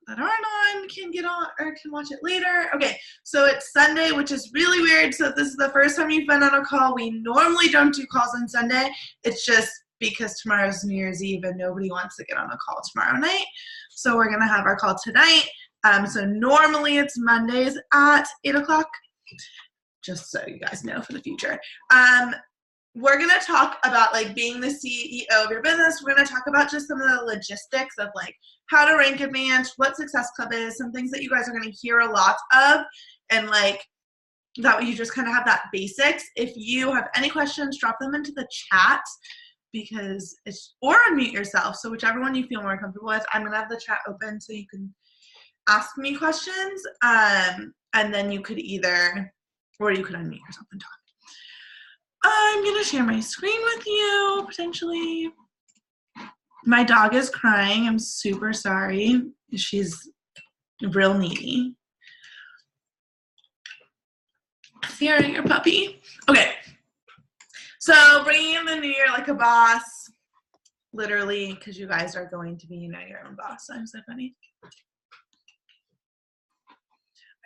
that aren't on can get on or can watch it later. Okay, so it's Sunday, which is really weird. So if this is the first time you've been on a call, we normally don't do calls on Sunday. It's just because tomorrow's New Year's Eve and nobody wants to get on a call tomorrow night. So we're going to have our call tonight. So normally it's Mondays at 8 o'clock, just so you guys know for the future. We're going to talk about like being the CEO of your business. We're going to talk about just some of the logistics of like how to rank advance, what Success Club is, some things that you guys are going to hear a lot of, and like that way you just kind of have that basics. If you have any questions, drop them into the chat because it's, or unmute yourself. So whichever one you feel more comfortable with. I'm going to have the chat open so you can ask me questions. And then you could either, or you could unmute yourself and talk. I'm going to share my screen with you, potentially. My dog is crying. I'm super sorry. She's real needy. Sierra, your puppy. Okay. So bringing in the new year like a boss, literally, because you guys are going to be, your own boss. I'm so funny.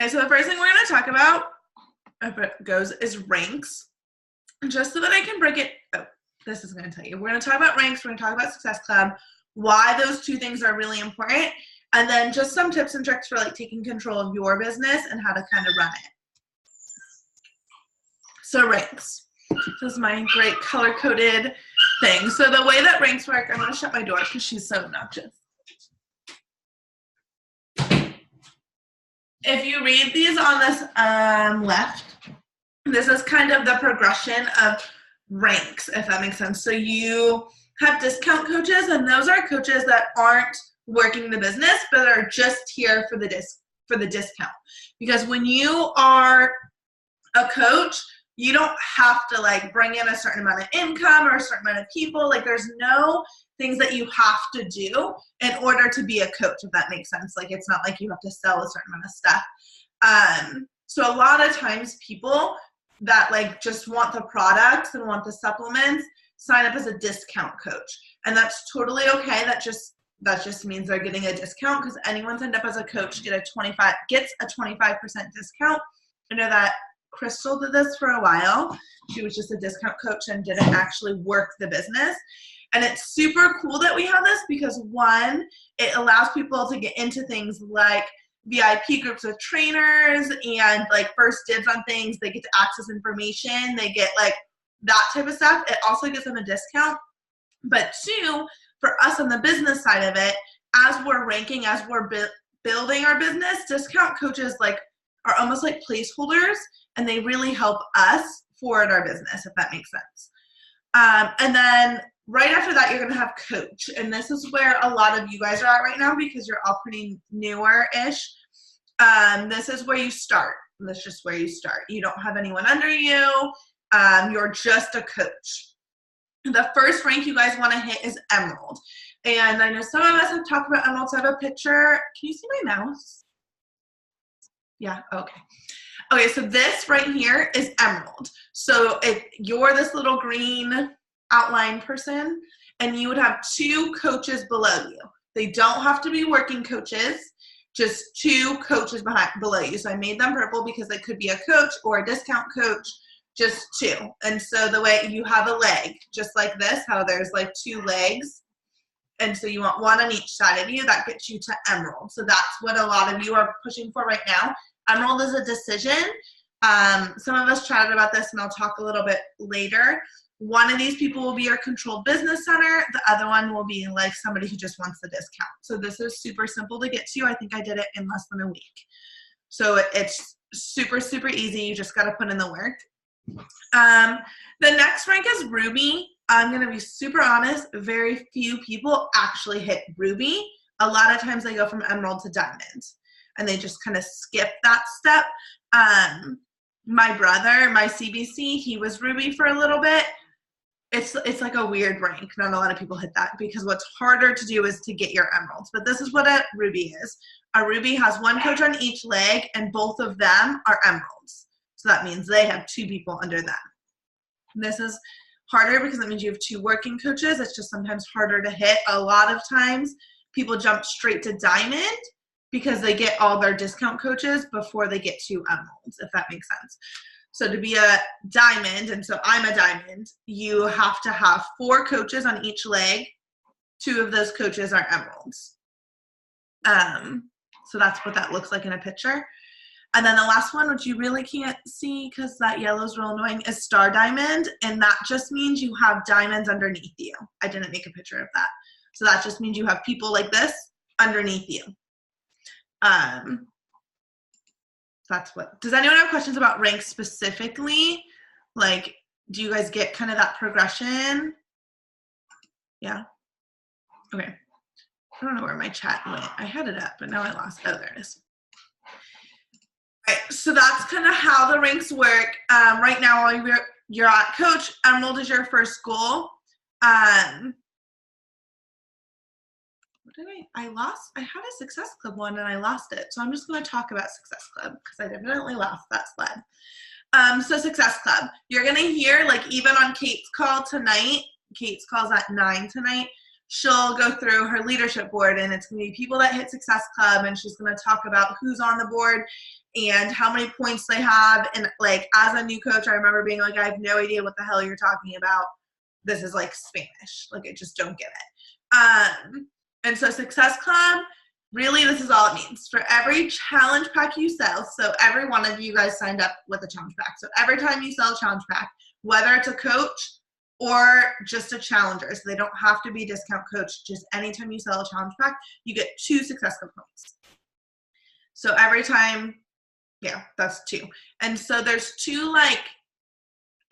Okay, so the first thing we're going to talk about, if it goes, is ranks. Just so that I can break it, this is going to tell you. We're going to talk about ranks, we're going to talk about Success Club, why those two things are really important, and then just some tips and tricks for like taking control of your business and how to kind of run it. So ranks. This is my great color-coded thing. So the way that ranks work, I'm going to shut my door because she's so obnoxious. If you read these on this left, this is kind of the progression of ranks, if that makes sense. So you have discount coaches, and those are coaches that aren't working the business, but are just here for the discount. Because when you are a coach, you don't have to like bring in a certain amount of income or a certain amount of people. Like there's no things that you have to do in order to be a coach, if that makes sense. Like it's not like you have to sell a certain amount of stuff. So a lot of times people that like just want the products and want the supplements sign up as a discount coach, and that's totally okay. That just means they're getting a discount, because anyone signed up as a coach gets a 25% discount. I know that Crystal did this for a while. She was just a discount coach and didn't actually work the business. And it's super cool that we have this because, one, it allows people to get into things like VIP groups of trainers and like first dibs on things. They get to access information. They get like that type of stuff. It also gives them a discount. But two, for us on the business side of it, as we're ranking, as we're building our business, discount coaches like are almost like placeholders, and they really help us forward our business, if that makes sense. And then right after that, you're going to have coach. And this is where a lot of you guys are at right now because you're all pretty newer-ish. This is where you start. That's just where you start. You don't have anyone under you. You're just a coach. The first rank you guys want to hit is Emerald. And I know some of us have talked about Emerald, so I have a picture. Can you see my mouse? Yeah, okay. Okay, so this right here is Emerald. So if you're this little green outline person, and you would have two coaches below you. They don't have to be working coaches, just two coaches below you. So I made them purple because they could be a coach or a discount coach, just two. And so the way you have a leg, just like this, how there's like two legs. And so you want one on each side of you, that gets you to Emerald. So that's what a lot of you are pushing for right now. Emerald is a decision. Some of us chatted about this, and I'll talk a little bit later. One of these people will be your controlled business center. The other one will be like somebody who just wants the discount. So this is super simple to get to. I think I did it in less than a week. So it's super, super easy. You just got to put in the work. The next rank is Ruby. I'm going to be super honest. Very few people actually hit Ruby. A lot of times they go from Emerald to Diamond, and they just kind of skip that step. My brother, my CBC, he was Ruby for a little bit. It's like a weird rank. Not a lot of people hit that because what's harder to do is to get your Emeralds. But this is what a Ruby is. A Ruby has one coach on each leg, and both of them are Emeralds. So that means they have two people under them. This is harder because that means you have two working coaches. It's just sometimes harder to hit. A lot of times people jump straight to Diamond because they get all their discount coaches before they get to emeralds, if that makes sense. So to be a diamond, and so I'm a diamond, you have to have 4 coaches on each leg. 2 of those coaches are emeralds. So that's what that looks like in a picture. And then the last one, which you really can't see because that yellow is real annoying, is star diamond. And that just means you have diamonds underneath you. I didn't make a picture of that. So that just means you have people like this underneath you. That's what, does anyone have questions about ranks specifically? Like, do you guys get kind of that progression? Yeah? Okay. I don't know where my chat went. I had it up, but now I lost. Oh, there it is. All right, so that's kind of how the ranks work. Right now, while you're at coach, emerald is your first goal. What did I lost? I had a Success Club one and I lost it. So I'm just going to talk about Success Club because I definitely lost that slide. So Success Club, you're going to hear, like, even on Kate's call tonight, Kate's call's at 9 tonight, she'll go through her leadership board, and it's going to be people that hit Success Club, and she's going to talk about who's on the board and how many points they have. And, like, as a new coach, I remember being like, I have no idea what the hell you're talking about. This is like Spanish. Like, I just don't get it. And so Success Club, really, this is all it means. For every challenge pack you sell, so every one of you guys signed up with a challenge pack. So every time you sell a challenge pack, whether it's a coach or just a challenger, so they don't have to be discount coach, just anytime you sell a challenge pack, you get 2 Success Club points. So every time, yeah, that's 2. And so there's 2, like,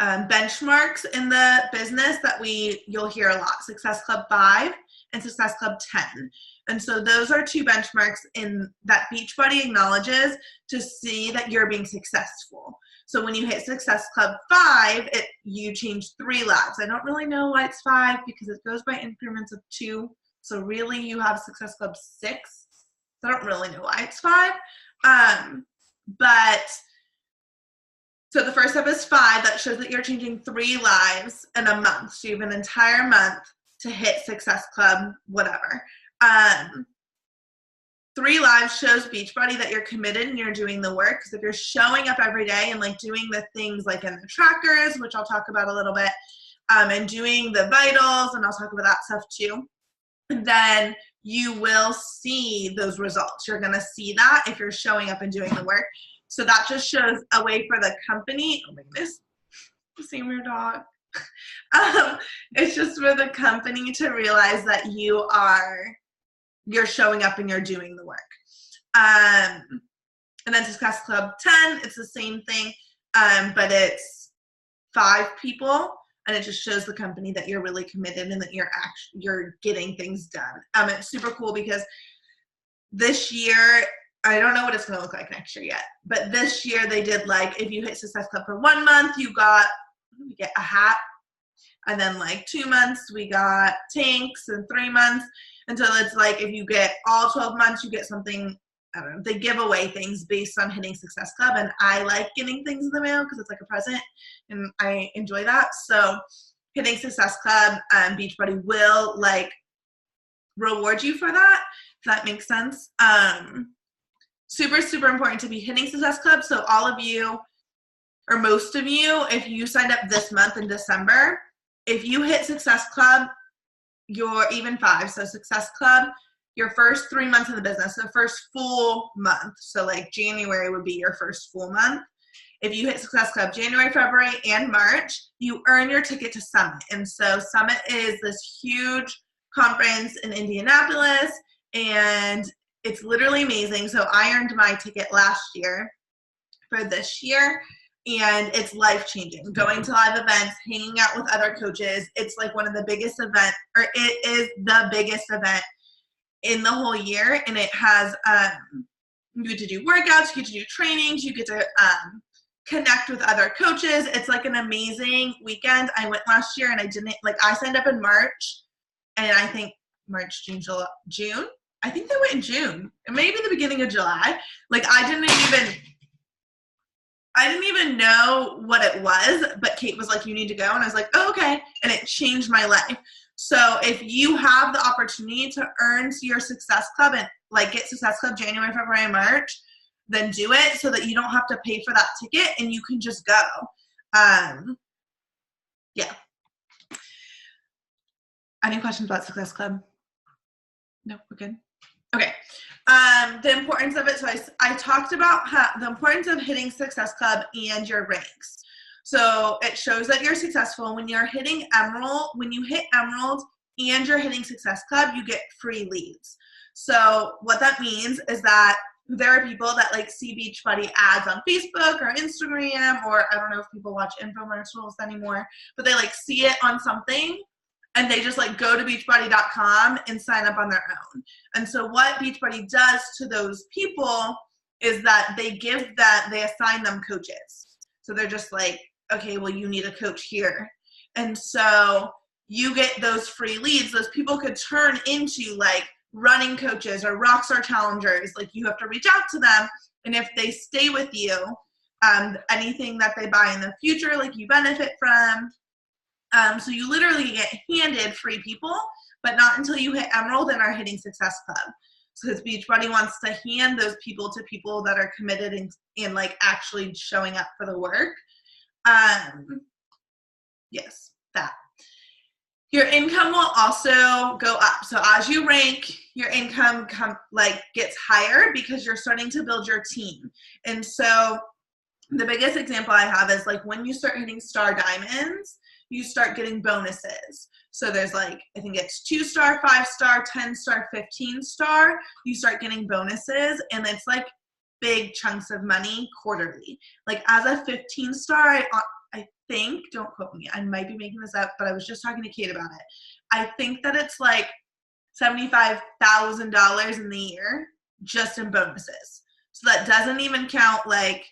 benchmarks in the business that you'll hear a lot: Success Club 5 and Success Club 10. And so those are 2 benchmarks that Beachbody acknowledges to see that you're being successful. So when you hit Success Club 5, you change 3 labs. I don't really know why it's 5 because it goes by increments of 2. So really you have Success Club 6. So I don't really know why it's 5. So the first step is 5. That shows that you're changing 3 lives in a month. So you have an entire month to hit Success Club, whatever. 3 lives shows Beachbody that you're committed and you're doing the work. Because if you're showing up every day and, like, doing the things like in the trackers, which I'll talk about a little bit, and doing the vitals, and I'll talk about that stuff too, then you will see those results. You're going to see that if you're showing up and doing the work. So that just shows a way for the company. Oh my goodness, same your dog. It's just for the company to realize that you're showing up and you're doing the work. And then Success Club 10, it's the same thing, but it's 5 people, and it just shows the company that you're really committed and that you're getting things done. It's super cool because this year, I don't know what it's going to look like next year yet, but this year they did, like, if you hit Success Club for 1 month, we get a hat, and then, like, 2 months we got tanks, and 3 months, until it's like if you get all 12 months, you get something. I don't know, they give away things based on hitting Success Club, and I like getting things in the mail because it's like a present, and I enjoy that. So hitting Success Club, Beachbody will, like, reward you for that, if that makes sense. Super, super important to be hitting Success Club. So all of you, or most of you, if you signed up this month in December, if you hit Success Club, you're even 5. So Success Club, your first 3 months in the business, the first full month. So, like, January would be your first full month. If you hit Success Club January, February, and March, you earn your ticket to Summit. And so Summit is this huge conference in Indianapolis, and it's literally amazing. So I earned my ticket last year for this year, and it's life-changing. Going to live events, hanging out with other coaches. It's like one of the biggest events, or it is the biggest event in the whole year, and it has, you get to do workouts, you get to do trainings, you get to connect with other coaches. It's like an amazing weekend. I went last year, and I signed up in March, and I think March, June. I think they went in June, and maybe the beginning of July. Like, I didn't even know what it was, but Kate was like, you need to go. And I was like, oh, okay. And it changed my life. So if you have the opportunity to earn your Success Club, and like get Success Club January, February, March, then do it so that you don't have to pay for that ticket and you can just go. Yeah. Any questions about Success Club? No, we're good. Okay. The importance of it. So I talked about the importance of hitting Success Club and your ranks. So it shows that you're successful when you're hitting Emerald. When you hit Emerald and you're hitting Success Club, you get free leads. So what that means is that there are people that like see Beachbody ads on Facebook or Instagram, or I don't know if people watch infomercials anymore, but they like see it on something and they just like go to beachbody.com and sign up on their own. And so what Beachbody does to those people is that they assign them coaches. So they're just like, okay, well, you need a coach here. And so you get those free leads. Those people could turn into like running coaches or rockstar challengers. Like you have to reach out to them. And if they stay with you, anything that they buy in the future, like you benefit from. So you literally get handed free people, but not until you hit Emerald and are hitting Success Club. So because Beachbody wants to hand those people to people that are committed and like actually showing up for the work. Yes, that. Your income will also go up. So as you rank, your income gets higher because you're starting to build your team. And so the biggest example I have is like when you start hitting Star Diamonds, you start getting bonuses. So there's like, I think it's 2-star, 5-star, 10-star, 15-star. You start getting bonuses and it's like big chunks of money quarterly. Like as a 15-star, I think, don't quote me, I might be making this up, but I was just talking to Kate about it. I think that it's like $75,000 in the year just in bonuses. So that doesn't even count like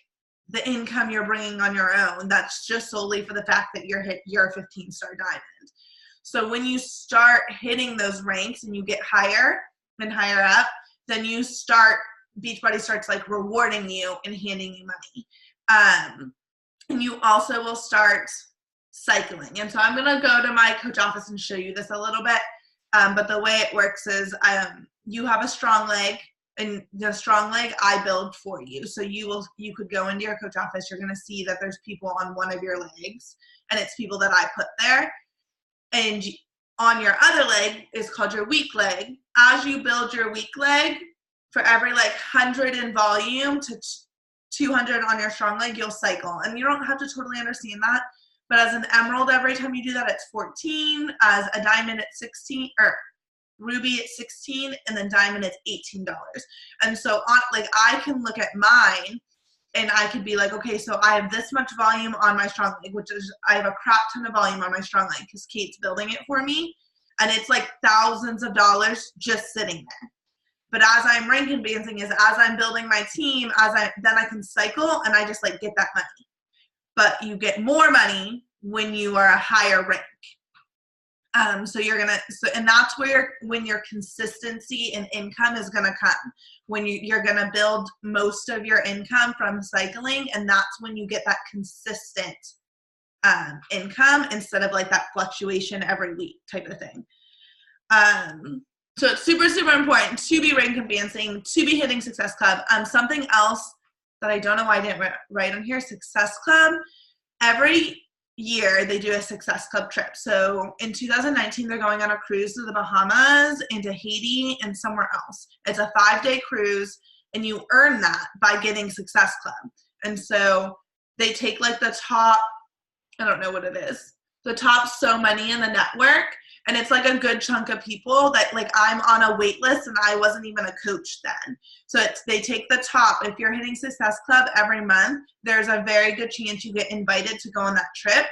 the income you're bringing on your own. That's just solely for the fact that you're a 15-star diamond. So when you start hitting those ranks and you get higher and higher up, then Beachbody starts like rewarding you and handing you money. And you also will start cycling. And so I'm going to go to my coach office and show you this a little bit. But the way it works is you have a strong leg, and the strong leg I build for you. So you could go into your coach office. You're going to see that there's people on one of your legs, and it's people that I put there. And on your other leg is called your weak leg. As you build your weak leg, for every like 100 in volume to 200 on your strong leg, you'll cycle. And you don't have to totally understand that, but as an Emerald, every time you do that, it's 14. As a Diamond, it's 16, or Ruby, it's 16, and then Diamond, it's $18. And so I can look at mine and I could be like, okay, so I have this much volume on my strong leg, which is, I have a crap ton of volume on my strong leg because Kate's building it for me. And it's like thousands of dollars just sitting there. But as I'm rank advancing, as I'm building my team, then I can cycle and I just like get that money. But you get more money when you are a higher rank. And that's when your consistency and income is gonna come. When you're gonna build most of your income from cycling, and that's when you get that consistent income instead of like that fluctuation every week type of thing. So it's super, super important to be rank advancing, to be hitting Success Club. Something else that I don't know why I didn't write on here, Success Club. Every year they do a Success Club trip. So in 2019, they're going on a cruise to the Bahamas, into Haiti, and somewhere else. It's a 5-day cruise, and you earn that by getting Success Club. And so they take like the top, I don't know what it is, the top so many in the network. And it's like a good chunk of people that like I'm on a wait list and I wasn't even a coach then. So they take the top. If you're hitting Success Club every month, there's a very good chance you get invited to go on that trip.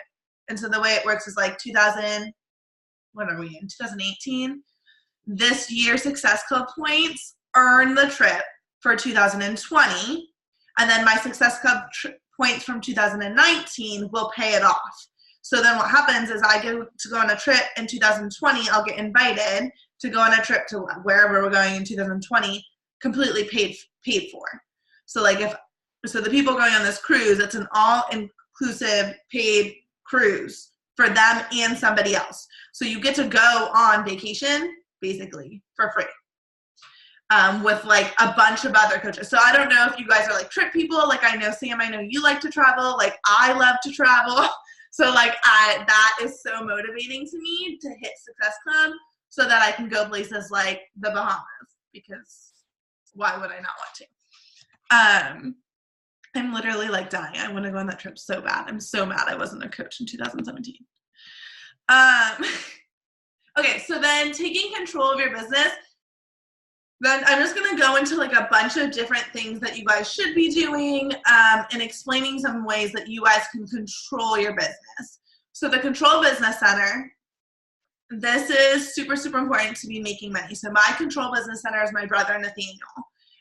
And so the way it works is like 2018? This year Success Club points earn the trip for 2020. And then my Success Club points from 2019 will pay it off. So then what happens is I go to go on a trip in 2020, I'll get invited to go on a trip to wherever we're going in 2020, completely paid for. So so the people going on this cruise, it's an all-inclusive paid cruise for them and somebody else. So you get to go on vacation, basically, for free. with like a bunch of other coaches. So I don't know if you guys are like trip people. Like I know Sam, I know you like to travel. Like I love to travel. So like that is so motivating to me to hit Success Club so that I can go places like the Bahamas, because why would I not want to? I'm literally like dying. I want to go on that trip so bad. I'm so mad I wasn't a coach in 2017. Okay, so then taking control of your business. Then I'm just going to go into like a bunch of different things that you guys should be doing, and explaining some ways that you guys can control your business. So the Control Business Center, this is super, super important to be making money. So my Control Business Center is my brother, Nathaniel.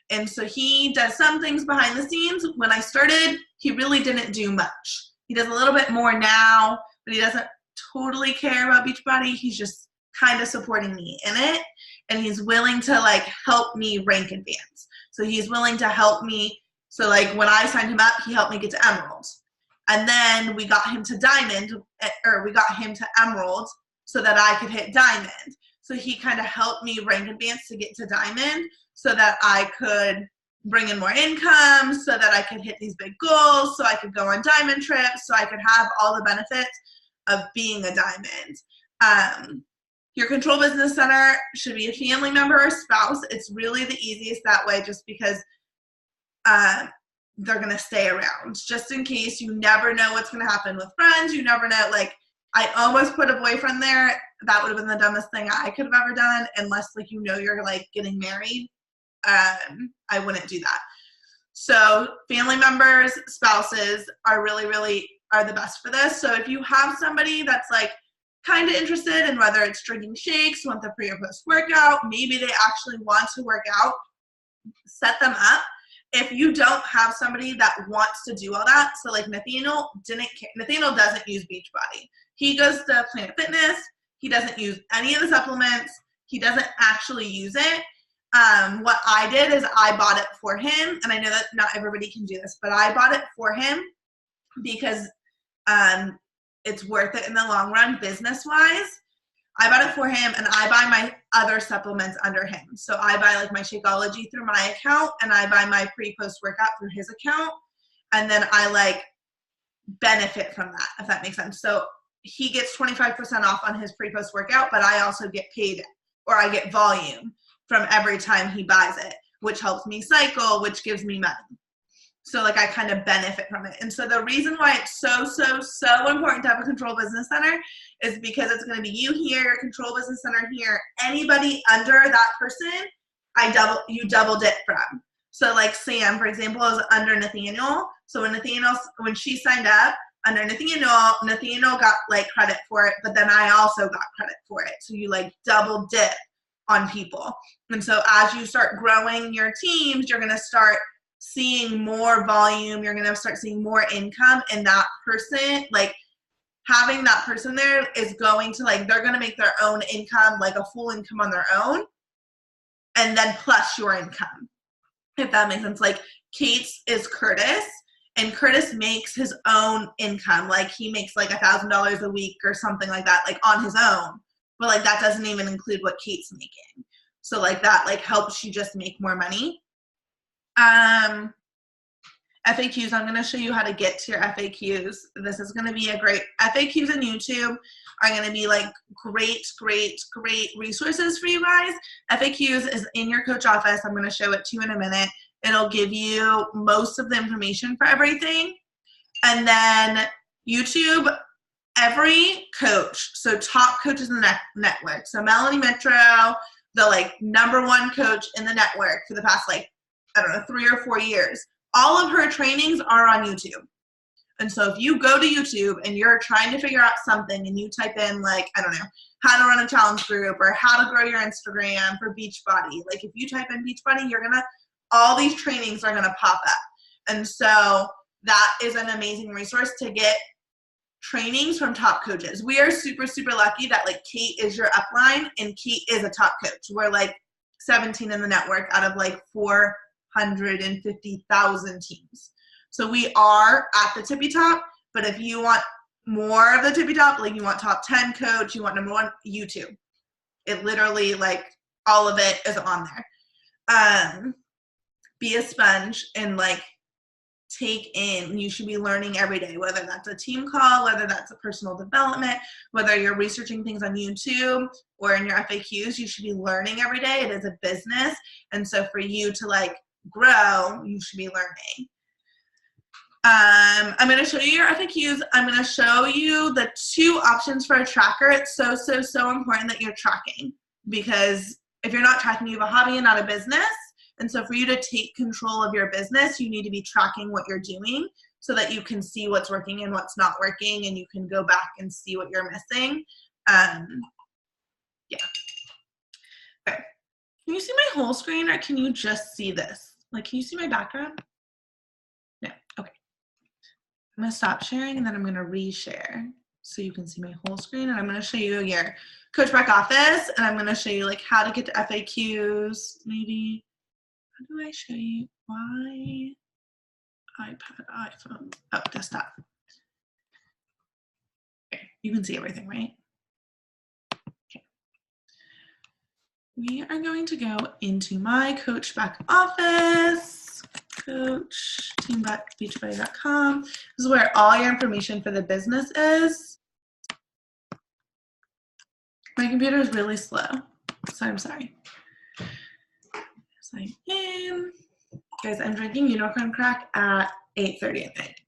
And so he does some things behind the scenes. When I started, he really didn't do much. He does a little bit more now, but he doesn't totally care about Beachbody. He's just kind of supporting me in it. And he's willing to like help me rank advance. So he's willing to help me. So like when I signed him up, he helped me get to Emerald. And then we got him to Diamond, or we got him to Emerald so that I could hit Diamond. So he kind of helped me rank advance to get to Diamond so that I could bring in more income, so that I could hit these big goals, so I could go on Diamond trips, so I could have all the benefits of being a Diamond. Your Control Business Center should be a family member or spouse. It's really the easiest that way, just because they're going to stay around. Just in case, you never know what's going to happen with friends. You never know. Like, I almost put a boyfriend there. That would have been the dumbest thing I could have ever done, unless, like, you know you're, like, getting married. I wouldn't do that. So family members, spouses are really, really are the best for this. So if you have somebody that's, like, kind of interested in whether it's drinking shakes, want the pre or post workout, maybe they actually want to work out, set them up. If you don't have somebody that wants to do all that, so like Nathaniel didn't care. Nathaniel doesn't use Beachbody. He goes to Planet Fitness. He doesn't use any of the supplements. He doesn't actually use it. What I did is I bought it for him, and I know that not everybody can do this, but I bought it for him because it's worth it in the long run, business-wise. I bought it for him, and I buy my other supplements under him. So I buy like my Shakeology through my account, and I buy my pre-post workout through his account, and then I like benefit from that, if that makes sense. So he gets 25% off on his pre-post workout, but I also get paid, or I get volume from every time he buys it, which helps me cycle, which gives me money. So like I kind of benefit from it. And so the reason why it's so, so, so important to have a Control Business Center is because it's going to be you here, your Control Business Center here, anybody under that person, you double dip from. So like Sam, for example, is under Nathaniel. So when she signed up under Nathaniel got like credit for it, but then I also got credit for it. So you like double dip on people. And so as you start growing your teams, you're going to start seeing more volume, you're going to start seeing more income, and that person, like having that person there is going to like, they're going to make their own income, like a full income on their own, and then plus your income, if that makes sense. Like Kate's is Curtis, and Curtis makes his own income. Like he makes like $1,000 a week or something like that, like on his own, but like that doesn't even include what Kate's making. So like that like helps you just make more money. FAQs, I'm going to show you how to get to your FAQs. This is going to be a great, FAQs on YouTube are going to be like great, great, great resources for you guys. FAQs is in your coach office. I'm going to show it to you in a minute. It'll give you most of the information for everything. And then YouTube, every coach, so top coaches in the network. So Melanie Mitro, the like #1 coach in the network for the past like, I don't know, 3 or 4 years. All of her trainings are on YouTube. And so if you go to YouTube and you're trying to figure out something and you type in like, I don't know, how to run a challenge group or how to grow your Instagram for Beachbody, like if you type in Beachbody, all these trainings are gonna pop up. And so that is an amazing resource to get trainings from top coaches. We are super, super lucky that like Kate is your upline and Kate is a top coach. We're like 17 in the network out of like 450,000 teams. So we are at the tippy top, but if you want more of the tippy top, like you want top 10 coach, you want #1, YouTube. It literally like all of it is on there. be a sponge and like take in. You should be learning every day, whether that's a team call, whether that's a personal development, whether you're researching things on YouTube or in your FAQs. You should be learning every day. It is a business, and so for you to like grow, you should be learning. I'm going to show you your FAQs. I'm going to show you the 2 options for a tracker. It's so important that you're tracking, because if you're not tracking, you have a hobby and not a business. And so for you to take control of your business, you need to be tracking what you're doing so that you can see what's working and what's not working, and you can go back and see what you're missing. Yeah. Okay. Can you see my whole screen, or can you just see this? Like, can you see my background? No. Okay. I'm going to stop sharing, and then I'm going to reshare so you can see my whole screen. And I'm going to show you your Coach Back office, and I'm going to show you like how to get to FAQs. Maybe, how do I show you? Why iPad, iPhone, oh, desktop. Okay, you can see everything, right? Okay. We are going to go into my Coach Back office. CoachTeamBeachBuddy.com. This is where all your information for the business is. My computer is really slow, so I'm sorry. Sign in. Guys, I'm drinking Unicorn Crack at 8:30 at night.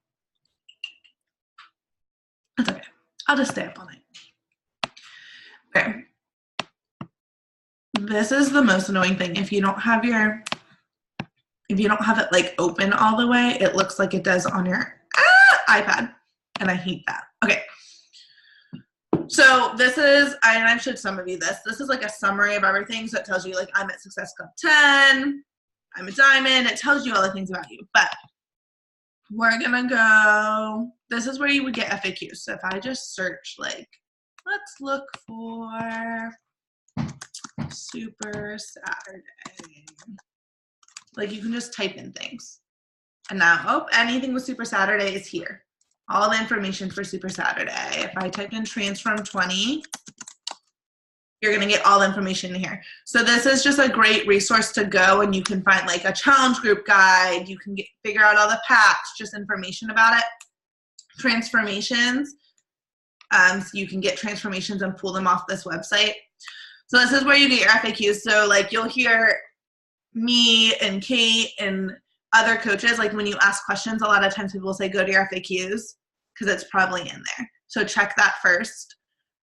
That's okay. I'll just stay up all night. Okay. This is the most annoying thing. If you don't have it like open all the way, it looks like it does on your iPad, and I hate that. Okay. So this is, I've showed some of you this. This is like a summary of everything. So it tells you like I'm at Success Club 10, I'm a diamond. It tells you all the things about you. But we're gonna go, this is where you would get FAQs. So if I just search like, let's look for Super Saturday. Like you can just type in things. And now, oh, anything with Super Saturday is here. All the information for Super Saturday. If I typed in Transform 20, you're gonna get all the information in here. So this is just a great resource to go, and you can find like a challenge group guide. You can figure out all the packs, just information about it. Transformations, so you can get transformations and pull them off this website. So this is where you get your FAQs. So like you'll hear me and Kate and other coaches, like when you ask questions, a lot of times people will say go to your FAQs because it's probably in there. So check that first.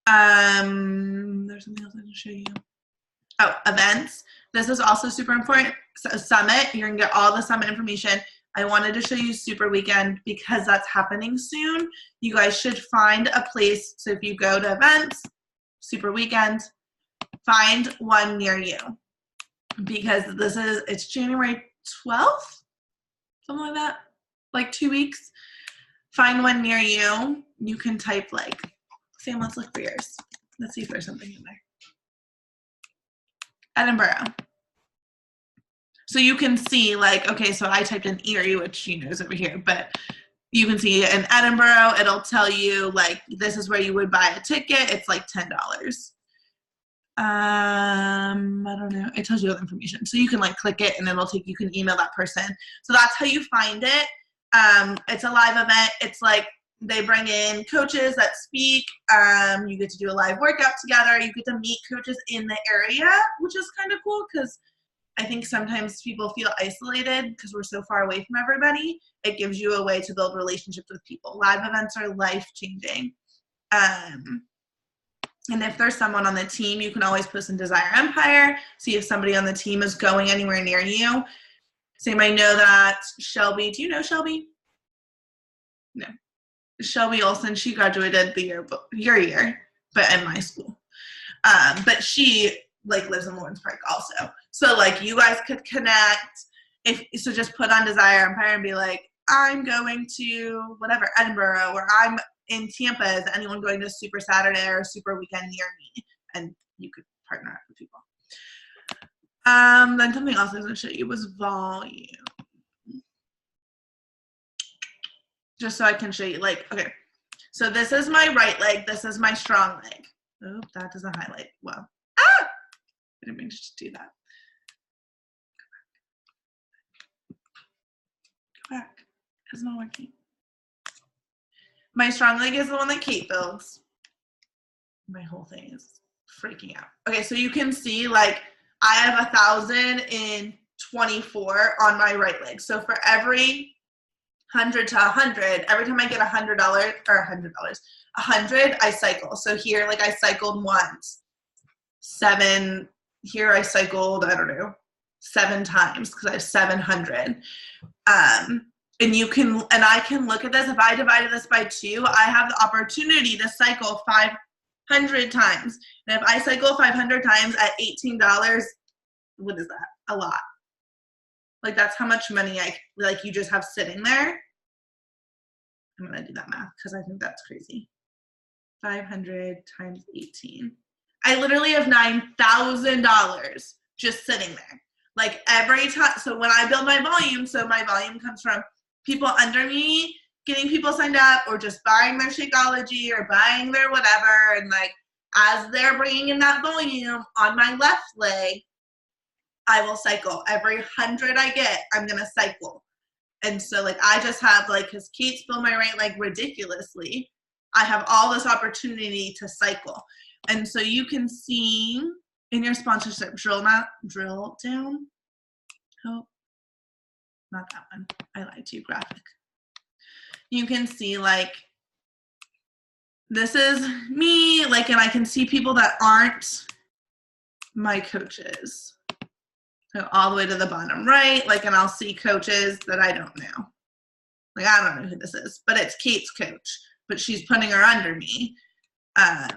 There's something else I can show you. Oh, events. This is also super important. So Summit, you're gonna get all the Summit information. I wanted to show you Super Weekend because that's happening soon. You guys should find a place. So if you go to events, Super Weekend, find one near you, because it's January 12th, something like that, like 2 weeks. Find one near you. You can type like, Sam, let's look for yours. Let's see if there's something in there. Edinburgh. So you can see like, okay, so I typed in Erie, which you know is over here, but you can see in Edinburgh, it'll tell you like, this is where you would buy a ticket. It's like $10. I don't know. It tells you all the information. So you can like click it and it'll take, you can email that person. So that's how you find it. It's a live event. It's like they bring in coaches that speak. You get to do a live workout together. You get to meet coaches in the area, which is kind of cool because I think sometimes people feel isolated because we're so far away from everybody. It gives you a way to build relationships with people. Live events are life-changing. And if there's someone on the team, you can always post in Desire Empire, see if somebody on the team is going anywhere near you. Same, I know that Shelby, do you know Shelby? No. Shelby Olsen, she graduated your year, but in my school. But she like lives in Lawrence Park also. So like you guys could connect. So just put on Desire Empire and be like, I'm going to whatever, Edinburgh, or I'm in Tampa. Is anyone going to Super Saturday or Super Weekend near me? And you could partner up with people. Then something else I was going to show you was volume. Just so I can show you, like, okay. So this is my right leg. This is my strong leg. Oh, that doesn't highlight well. Ah! I didn't mean to do that. Whack. It's not working. My strong leg is the one that Kate builds. My whole thing is freaking out. Okay, so you can see like I have 1,024 on my right leg. So for every 100 to 100, every time I get $100 or $100, 100, I cycle. So here, like I cycled once. 7, here I cycled, I don't know, 7 times because I have 700. And you can, and I can look at this. If I divided this by 2, I have the opportunity to cycle 500 times. And if I cycle 500 times at $18, what is that? A lot. Like that's how much money like you just have sitting there. I'm gonna do that math because I think that's crazy. 500 times 18. I literally have $9,000 just sitting there. Like every time, so when I build my volume, so my volume comes from people under me, getting people signed up, or just buying their Shakeology or buying their whatever. And like, as they're bringing in that volume on my left leg, I will cycle. Every 100 I get, I'm going to cycle. And so like, I just have like, cause Kate's built my right leg ridiculously. I have all this opportunity to cycle. And so you can see in your sponsorship drill down. Oh, not that one. I lied to you, graphic. You can see like, this is me, like, and I can see people that aren't my coaches. So all the way to the bottom right, like, and I'll see coaches that I don't know. Like, I don't know who this is, but it's Kate's coach, but she's putting her under me. Where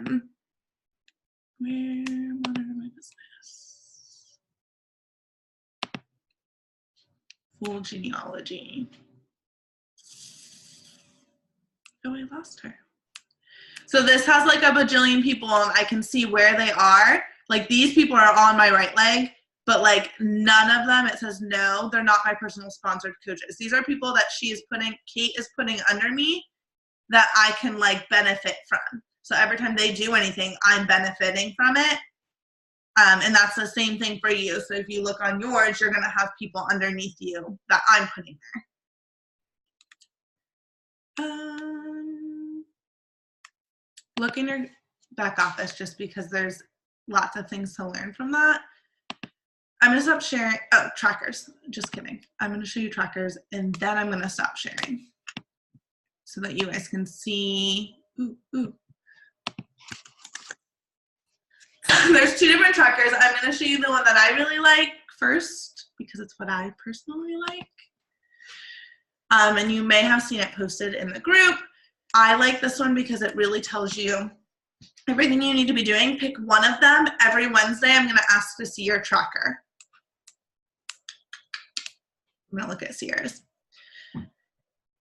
monitor my business? Full genealogy. Oh, I lost her. So this has like a bajillion people and I can see where they are. Like these people are on my right leg, but like none of them, it says no, they're not my personal sponsored coaches. These are people that Kate is putting under me that I can like benefit from. So every time they do anything, I'm benefiting from it. And that's the same thing for you. So if you look on yours, you're gonna have people underneath you that I'm putting there. Look in your back office just because there's lots of things to learn from that. I'm gonna stop sharing, oh, trackers, just kidding. I'm gonna show you trackers and then I'm gonna stop sharing so that you guys can see, There's 2 different trackers. I'm gonna show you the one that I really like first because it's what I personally like. And you may have seen it posted in the group. I like this one because it really tells you everything you need to be doing. Pick one of them. Every Wednesday, I'm gonna ask to see your tracker. I'm gonna look at Sierra's.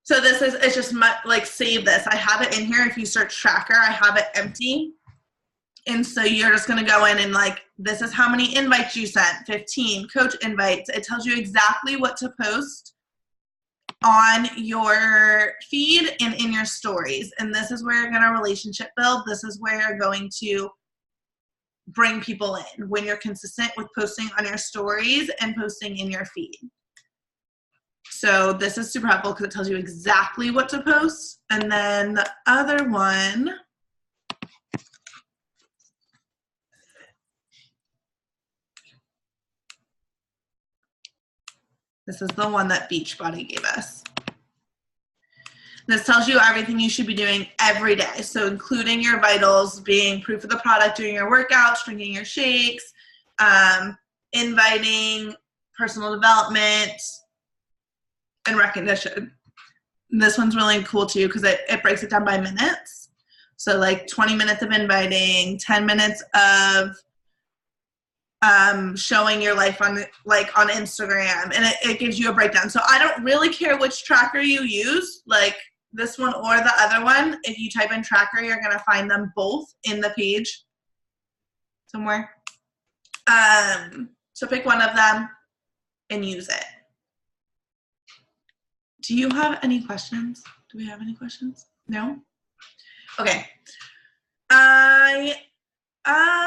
So this is, it's just like save this. I have it in here. If you search tracker, I have it empty. And so you're just gonna go in and like, this is how many invites you sent, 15 coach invites. It tells you exactly what to post on your feed and in your stories. And this is where you're gonna relationship build. This is where you're going to bring people in when you're consistent with posting on your stories and posting in your feed. So this is super helpful because it tells you exactly what to post. And then the other one, this is the one that Beachbody gave us. This tells you everything you should be doing every day. So including your vitals, being proof of the product, doing your workouts, drinking your shakes, inviting, personal development, and recognition. And this one's really cool too because it breaks it down by minutes. So like 20 minutes of inviting, 10 minutes of showing your life on Instagram, and it gives you a breakdown. So I don't really care which tracker you use, like this one or the other one. If you type in tracker, you're gonna find them both in the page somewhere. So pick one of them and use it. Do you have any questions? Do we have any questions? No? Okay.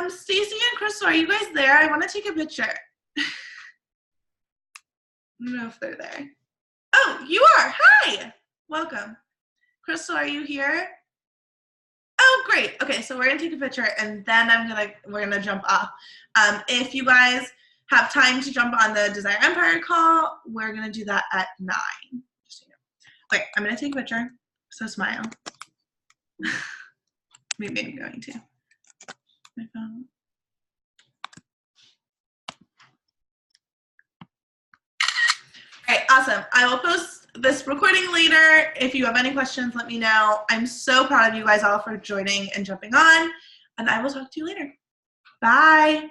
Stacy and Crystal, are you guys there? I want to take a picture. I don't know if they're there. Oh, you are. Hi. Welcome. Crystal, are you here? Oh, great. Okay, so we're gonna take a picture and then we're gonna jump off. If you guys have time to jump on the Desire Empire call, we're gonna do that at 9. Just so you know. Okay, I'm gonna take a picture. So smile. Maybe I'm going to. My phone. All right, awesome. I will post this recording later. If you have any questions, let me know. I'm so proud of you guys all for joining and jumping on, and I will talk to you later. Bye.